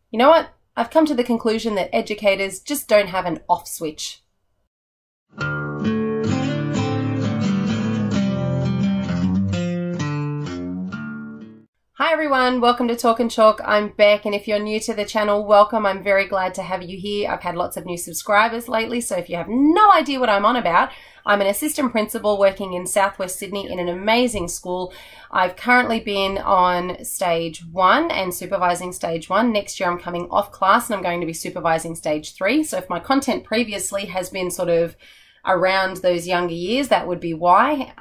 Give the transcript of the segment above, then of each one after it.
You know what? I've come to the conclusion that educators just don't have an off switch. Hi everyone, welcome to Talk and Chalk. I'm Beck, and if you're new to the channel, welcome. I'm very glad to have you here. I've had lots of new subscribers lately, so if you have no idea what I'm on about, I'm an assistant principal working in Southwest Sydney in an amazing school. I've currently been on stage 1 and supervising stage 1. Next year I'm coming off class and I'm going to be supervising stage 3. So if my content previously has been sort of around those younger years, that would be why.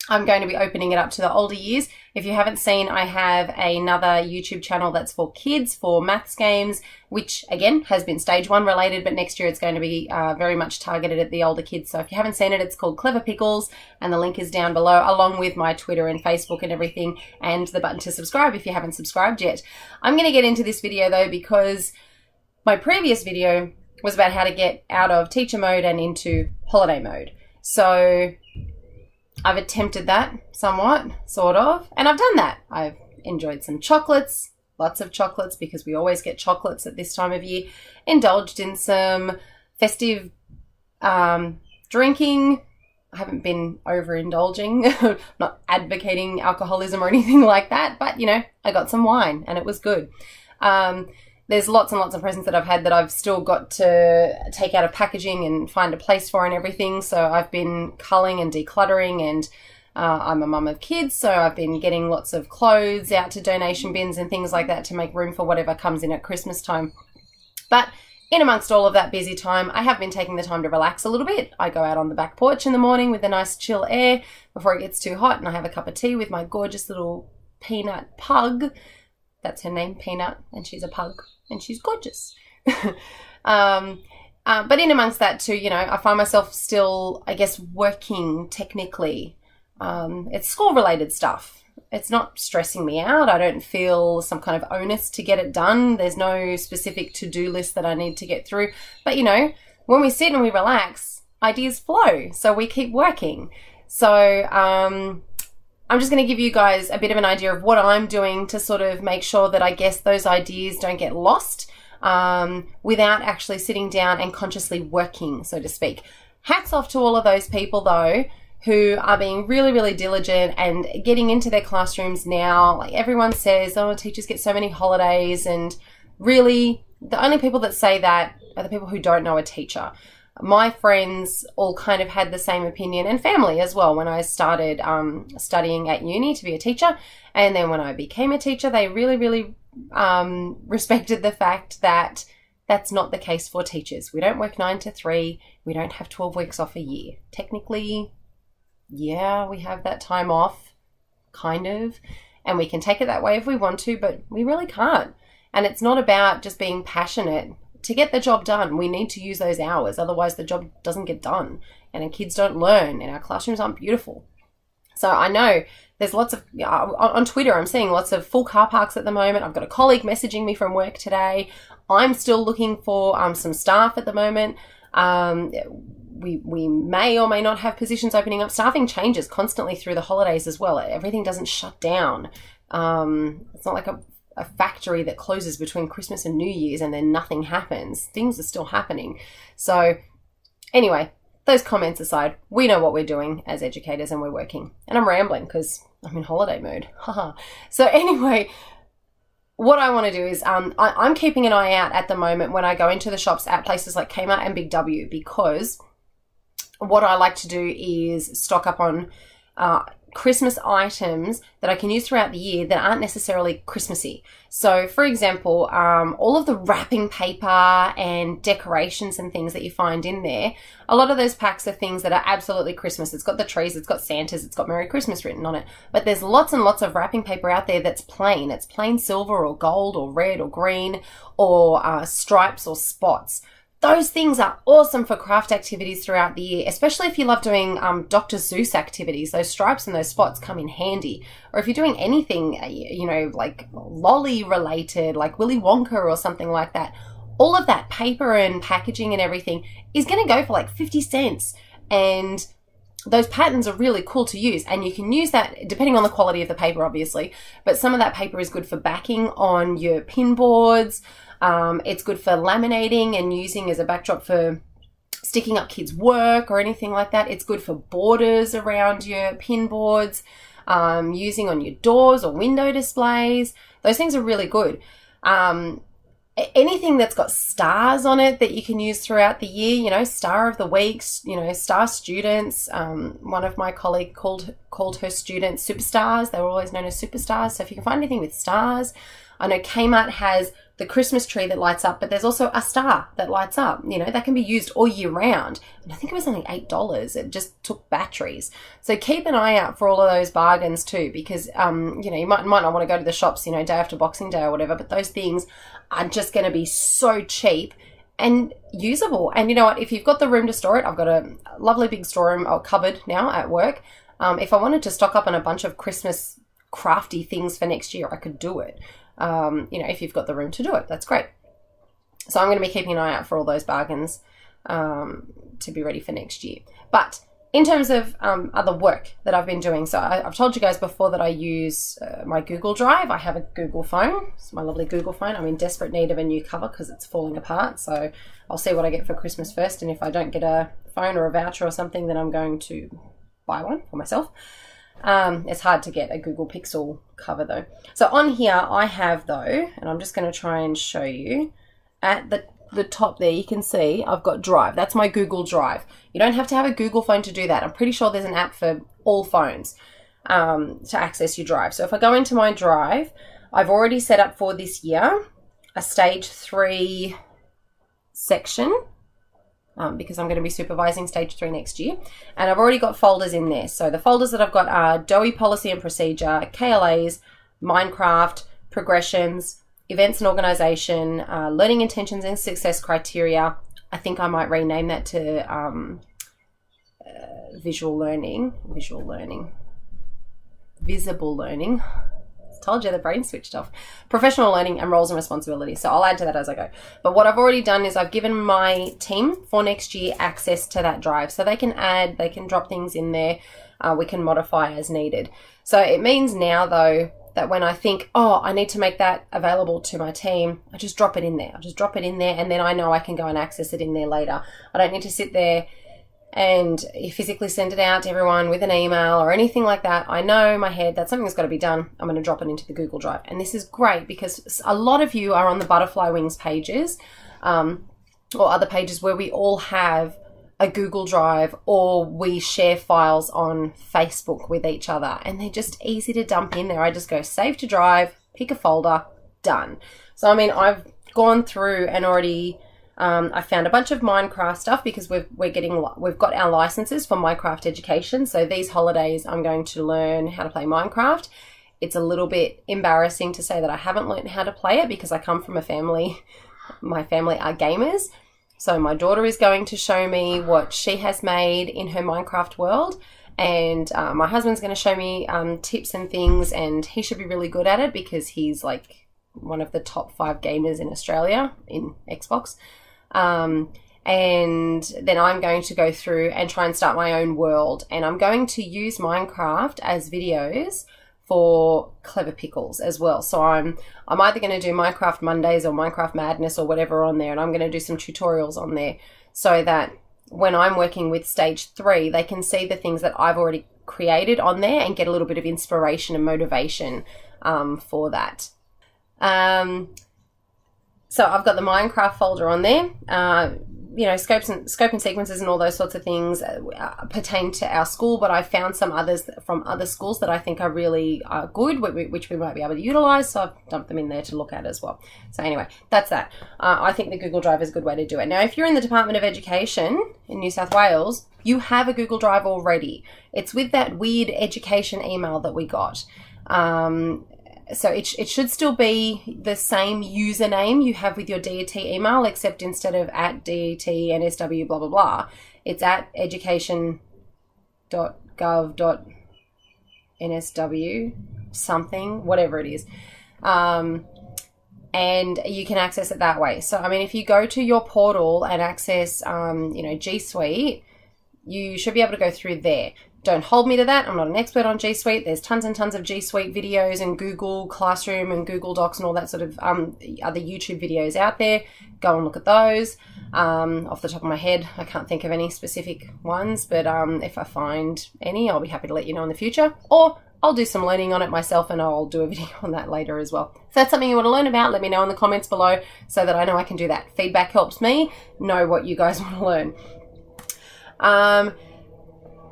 I'm going to be opening it up to the older years. If you haven't seen, I have another YouTube channel that's for kids, for maths games, which again has been stage 1 related, but next year it's going to be very much targeted at the older kids. So if you haven't seen it, it's called Clever Pickles, and the link is down below, along with my Twitter and Facebook and everything, and the button to subscribe if you haven't subscribed yet. I'm going to get into this video though, because my previous video was about how to get out of teacher mode and into holiday mode. So I've attempted that somewhat, sort of, and I've done that. I've enjoyed some chocolates, lots of chocolates, because we always get chocolates at this time of year. Indulged in some festive drinking. I haven't been overindulging, not advocating alcoholism or anything like that, but you know, I got some wine and it was good. There's lots and lots of presents that I've had that I've still got to take out of packaging and find a place for and everything. So I've been culling and decluttering, and I'm a mum of kids, so I've been getting lots of clothes out to donation bins and things like that to make room for whatever comes in at Christmas time. But in amongst all of that busy time, I have been taking the time to relax a little bit. I go out on the back porch in the morning with a nice chill air before it gets too hot, and I have a cup of tea with my gorgeous little Peanut pug. That's her name, Peanut, and she's a pug, and she's gorgeous. But in amongst that too, you know, I find myself still, I guess, working technically. It's school-related stuff. It's not stressing me out. I don't feel some kind of onus to get it done. There's no specific to-do list that I need to get through. But, you know, when we sit and we relax, ideas flow, so we keep working. So, I'm just going to give you guys a bit of an idea of what I'm doing to sort of make sure that I guess those ideas don't get lost without actually sitting down and consciously working, so to speak. Hats off to all of those people though who are being really, really diligent and getting into their classrooms now. Like everyone says, oh, teachers get so many holidays, and really the only people that say that are the people who don't know a teacher. My friends all kind of had the same opinion, and family as well, when I started studying at uni to be a teacher. And then when I became a teacher, they really, really respected the fact that that's not the case for teachers. We don't work 9 to 3. We don't have 12 weeks off a year. Technically, yeah, we have that time off, kind of, and we can take it that way if we want to, but we really can't. And it's not about just being passionate. To get the job done, we need to use those hours. Otherwise, the job doesn't get done, and our kids don't learn, and our classrooms aren't beautiful. So I know there's lots of, on Twitter, I'm seeing lots of full car parks at the moment. I've got a colleague messaging me from work today. I'm still looking for some staff at the moment. We may or may not have positions opening up. Staffing changes constantly through the holidays as well. Everything doesn't shut down. It's not like a factory that closes between Christmas and New Year's and then nothing happens. Things are still happening. So anyway, those comments aside, we know what we're doing as educators and we're working. And I'm rambling because I'm in holiday mode. So anyway, what I want to do is I'm keeping an eye out at the moment when I go into the shops at places like Kmart and Big W, because what I like to do is stock up on Christmas items that I can use throughout the year that aren't necessarily Christmassy. So for example, all of the wrapping paper and decorations and things that you find in there, a lot of those packs are things that are absolutely Christmas. It's got the trees, it's got Santas, it's got Merry Christmas written on it. But there's lots and lots of wrapping paper out there that's plain. It's plain silver or gold or red or green or stripes or spots. Those things are awesome for craft activities throughout the year, especially if you love doing Dr. Seuss activities. Those stripes and those spots come in handy. Or if you're doing anything, you know, like lolly related, like Willy Wonka or something like that, all of that paper and packaging and everything is going to go for like 50 cents. And those patterns are really cool to use, and you can use that depending on the quality of the paper, obviously, but some of that paper is good for backing on your pin boards. It's good for laminating and using as a backdrop for sticking up kids' work or anything like that. It's good for borders around your pin boards, using on your doors or window displays. Those things are really good. Anything that's got stars on it that you can use throughout the year, you know, star of the weeks, you know, star students. One of my colleagues called her students superstars. They were always known as superstars. So if you can find anything with stars, I know Kmart has the Christmas tree that lights up, but there's also a star that lights up. You know, that can be used all year round. And I think it was only $8. It just took batteries. So keep an eye out for all of those bargains too, because, you know, you might not want to go to the shops, you know, day after Boxing Day or whatever, but those things are just going to be so cheap and usable. And you know what, if you've got the room to store it, I've got a lovely big storeroom or cupboard now at work. If I wanted to stock up on a bunch of Christmas crafty things for next year, I could do it. You know, if you've got the room to do it, that's great. So I'm going to be keeping an eye out for all those bargains to be ready for next year. But in terms of other work that I've been doing, so I've told you guys before that I use my Google Drive. I have a Google phone. It's my lovely Google phone. I'm in desperate need of a new cover because it's falling apart. So I'll see what I get for Christmas first. And if I don't get a phone or a voucher or something, then I'm going to buy one for myself. It's hard to get a Google Pixel cover though. So on here I have though, and I'm just going to try and show you at the top there, you can see I've got Drive. That's my Google Drive. You don't have to have a Google phone to do that. I'm pretty sure there's an app for all phones to access your Drive. So if I go into my Drive, I've already set up for this year a stage 3 section. Because I'm going to be supervising stage 3 next year. And I've already got folders in there. So the folders that I've got are DOE policy and procedure, KLAs, Minecraft, progressions, events and organization, learning intentions and success criteria. I think I might rename that to visible learning. Told you the brain switched off. Professional learning and roles and responsibilities. So I'll add to that as I go. But what I've already done is I've given my team for next year access to that Drive. So they can add, they can drop things in there. We can modify as needed. So it means now though that when I think, oh, I need to make that available to my team, I just drop it in there. I'll just drop it in there and then I know I can go and access it in there later. I don't need to sit there and physically send it out to everyone with an email or anything like that. I know in my head that something's got to be done. I'm going to drop it into the Google Drive. And this is great because a lot of you are on the Butterfly Wings pages or other pages where we all have a Google Drive or we share files on Facebook with each other. And they're just easy to dump in there. I just go save to Drive, pick a folder, done. So, I mean, I've gone through and already... I found a bunch of Minecraft stuff because we've got our licenses for Minecraft education. So these holidays I'm going to learn how to play Minecraft. It's a little bit embarrassing to say that I haven't learned how to play it because I come from a family, my family are gamers. So my daughter is going to show me what she has made in her Minecraft world. And my husband's going to show me tips and things, and he should be really good at it because he's like one of the top 5 gamers in Australia in Xbox. And then I'm going to go through and try and start my own world. And I'm going to use Minecraft as videos for Clever Pickles as well. So I'm either going to do Minecraft Mondays or Minecraft Madness or whatever on there. And I'm going to do some tutorials on there so that when I'm working with stage 3, they can see the things that I've already created on there and get a little bit of inspiration and motivation for that. So I've got the Minecraft folder on there. You know, scope and sequences and all those sorts of things pertain to our school, but I found some others from other schools that I think are really good, which we might be able to utilize. So I've dumped them in there to look at as well. So anyway, that's that. I think the Google Drive is a good way to do it. Now, if you're in the Department of Education in New South Wales, you have a Google Drive already. It's with that weird education email that we got. So it should still be the same username you have with your DET email, except instead of at DET, NSW, blah, blah, blah, it's at education.gov.nsw something, whatever it is. And you can access it that way. So, I mean, if you go to your portal and access, you know, G Suite, you should be able to go through there. Don't hold me to that. I'm not an expert on G Suite. There's tons and tons of G Suite videos and Google Classroom and Google Docs and all that sort of other YouTube videos out there. Go and look at those. Off the top of my head, I can't think of any specific ones, but if I find any, I'll be happy to let you know in the future. Or I'll do some learning on it myself and I'll do a video on that later as well. If that's something you want to learn about, let me know in the comments below so that I know I can do that. Feedback helps me know what you guys want to learn.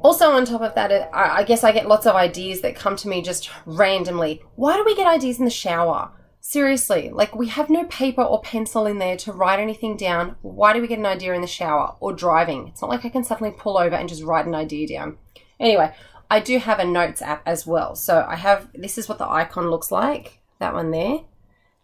Also on top of that, I guess I get lots of ideas that come to me just randomly. Why do we get ideas in the shower? Seriously, like we have no paper or pencil in there to write anything down. Why do we get an idea in the shower or driving? It's not like I can suddenly pull over and just write an idea down. Anyway, I do have a notes app as well. So I have, this is what the icon looks like, that one there. And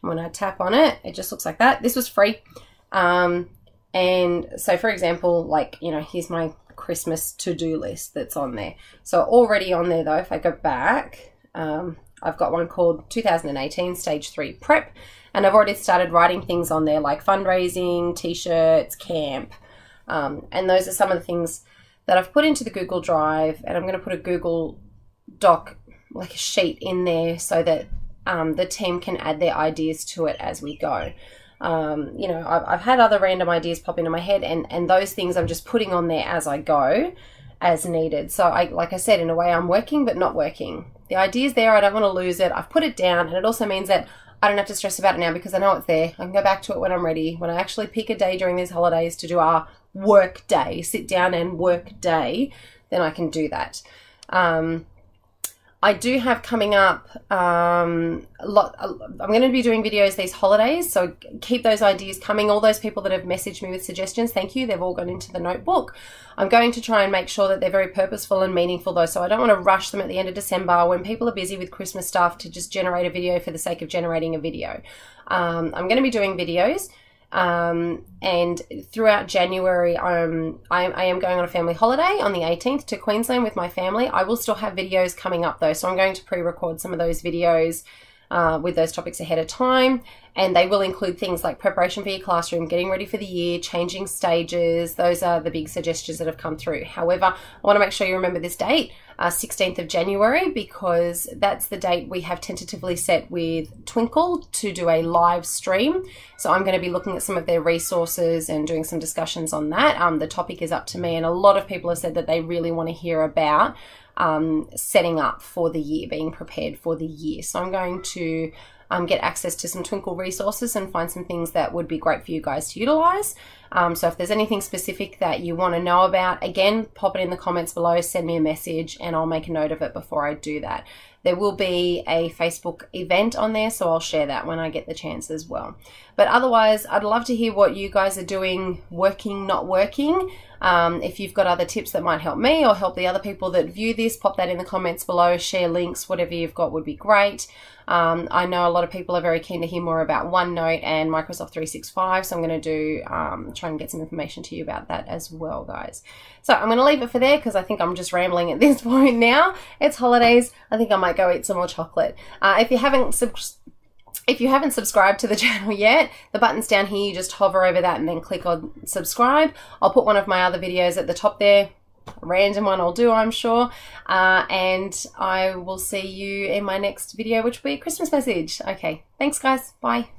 when I tap on it, it just looks like that. This was free. And so for example, like, you know, here's my Christmas to-do list that's on there. So already on there though, if I go back, I've got one called 2018 Stage 3 Prep, and I've already started writing things on there like fundraising, t-shirts, camp, and those are some of the things that I've put into the Google Drive, and I'm going to put a Google Doc, like a sheet in there so that the team can add their ideas to it as we go. You know, I've had other random ideas pop into my head, and those things I'm just putting on there as I go, as needed. So like I said, in a way I'm working but not working. The idea's there, I don't want to lose it. I've put it down, and it also means that I don't have to stress about it now because I know it's there. I can go back to it when I'm ready. When I actually pick a day during these holidays to do our work day, sit down and work day, then I can do that. I do have coming up I'm going to be doing videos these holidays, so keep those ideas coming. All those people that have messaged me with suggestions, thank you. They've all gone into the notebook. I'm going to try and make sure that they're very purposeful and meaningful though, so I don't want to rush them at the end of December when people are busy with Christmas stuff to just generate a video for the sake of generating a video. I'm going to be doing videos. And throughout January, I am going on a family holiday on the 18th to Queensland with my family. I will still have videos coming up though, so I'm going to pre-record some of those videos with those topics ahead of time, and they will include things like preparation for your classroom, getting ready for the year, changing stages. Those are the big suggestions that have come through. However, I want to make sure you remember this date, 16th of January, because that's the date we have tentatively set with Twinkle to do a live stream. So I'm going to be looking at some of their resources and doing some discussions on that. The topic is up to me, and a lot of people have said that they really want to hear about setting up for the year, being prepared for the year. So I'm going to get access to some Twinkle resources and find some things that would be great for you guys to utilize. So if there's anything specific that you want to know about, again, pop it in the comments below, send me a message, and I'll make a note of it before I do that. There will be a Facebook event on there, so I'll share that when I get the chance as well. But otherwise, I'd love to hear what you guys are doing, working, not working. If you've got other tips that might help me or help the other people that view this, pop that in the comments below, share links, whatever you've got would be great. I know a lot of people are very keen to hear more about OneNote and Microsoft 365, so I'm going to do try and get some information to you about that as well, guys. So I'm going to leave it for there because I think I'm just rambling at this point now. It's holidays. I think I might go eat some more chocolate. If you haven't subscribed to the channel yet, the button's down here. You just hover over that and then click on subscribe. I'll put one of my other videos at the top there. A random one I'll do, I'm sure. And I will see you in my next video, which will be a Christmas message. Okay, thanks guys. Bye.